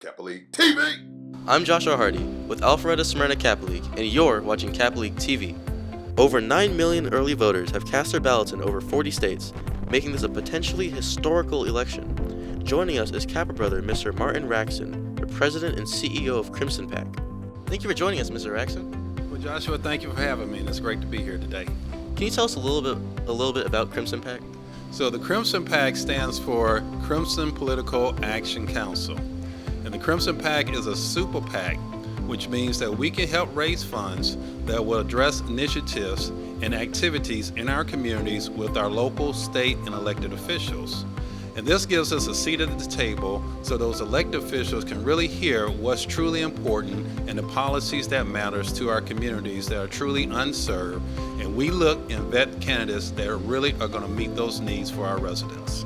TV. I'm Joshua Hardy with Alpharetta Smyrna Cap League, and you're watching Cap League TV. Over 9 million early voters have cast their ballots in over 40 states, making this a potentially historical election. Joining us is Kappa brother Mr. Martin Raxon, the president and CEO of Crimson PAC. Thank you for joining us, Mr. Raxon. Well, Joshua, thank you for having me, and it's great to be here today. Can you tell us a little bit about Crimson PAC? So the Crimson PAC stands for Crimson Political Action Council. And the Crimson PAC is a super PAC, which means that we can help raise funds that will address initiatives and activities in our communities with our local, state, and elected officials. And this gives us a seat at the table so those elected officials can really hear what's truly important and the policies that matters to our communities that are truly unserved. And we look and vet candidates that really are going to meet those needs for our residents.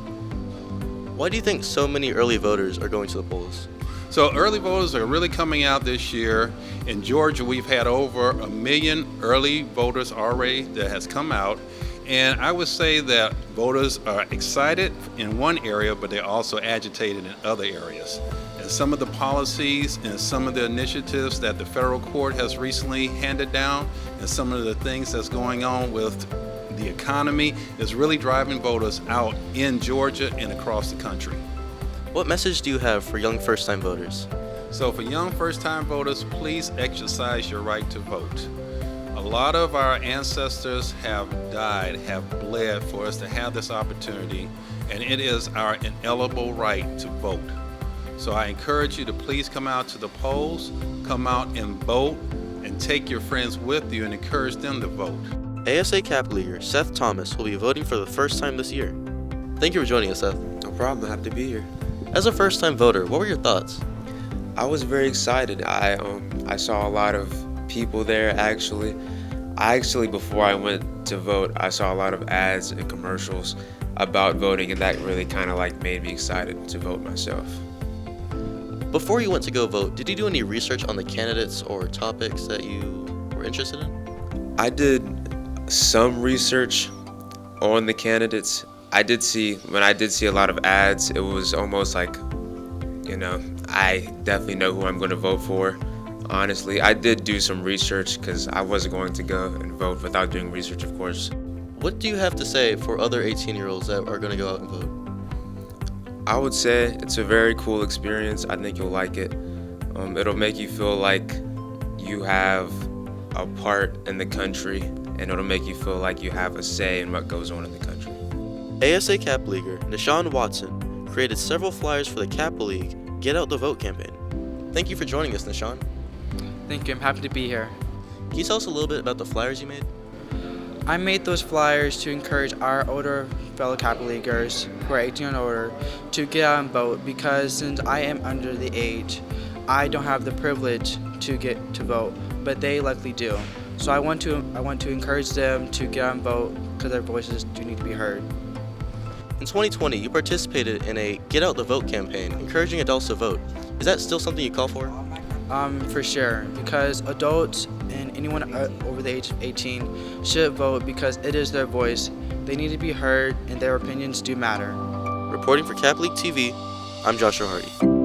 Why do you think so many early voters are going to the polls? So early voters are really coming out this year. In Georgia, we've had over 1 million early voters already that has come out. And I would say that voters are excited in one area, but they're also agitated in other areas. And some of the policies and some of the initiatives that the federal court has recently handed down and some of the things that's going on with the economy is really driving voters out in Georgia and across the country. What message do you have for young first-time voters? So for young first-time voters, please exercise your right to vote. A lot of our ancestors have died, have bled for us to have this opportunity, and it is our inalienable right to vote. So I encourage you to please come out to the polls, come out and vote, and take your friends with you and encourage them to vote. ASA Cap Leaguer Seth Thomas will be voting for the first time this year. Thank you for joining us, Seth. No problem, happy to be here. As a first-time voter, what were your thoughts? I was very excited. I saw a lot of people there actually. Before I went to vote, I saw a lot of ads and commercials about voting, and that really kind of made me excited to vote myself. Before you went to go vote, did you do any research on the candidates or topics that you were interested in? I did some research on the candidates. When I did see a lot of ads, it was almost like, I definitely know who I'm going to vote for. Honestly, I did do some research because I wasn't going to go and vote without doing research, of course. What do you have to say for other 18-year-olds that are going to go out and vote? I would say it's a very cool experience. I think you'll like it. It'll make you feel like you have a part in the country, and it'll make you feel like you have a say in what goes on in the country. ASA Cap Leaguer Nashawn Watson created several flyers for the Cap League Get Out the Vote campaign. Thank you for joining us, Nashawn. Thank you, I'm happy to be here. Can you tell us a little bit about the flyers you made? I made those flyers to encourage our older fellow Cap Leaguers who are 18 and older to get out and vote, because since I am under the age, I don't have the privilege to get to vote, but they likely do. So I want to encourage them to get out and vote because their voices do need to be heard. In 2020, you participated in a Get Out the Vote campaign encouraging adults to vote. Is that still something you call for? For sure, because adults and anyone over the age of 18 should vote because it is their voice. They need to be heard and their opinions do matter. Reporting for Cap League TV, I'm Joshua Hardy.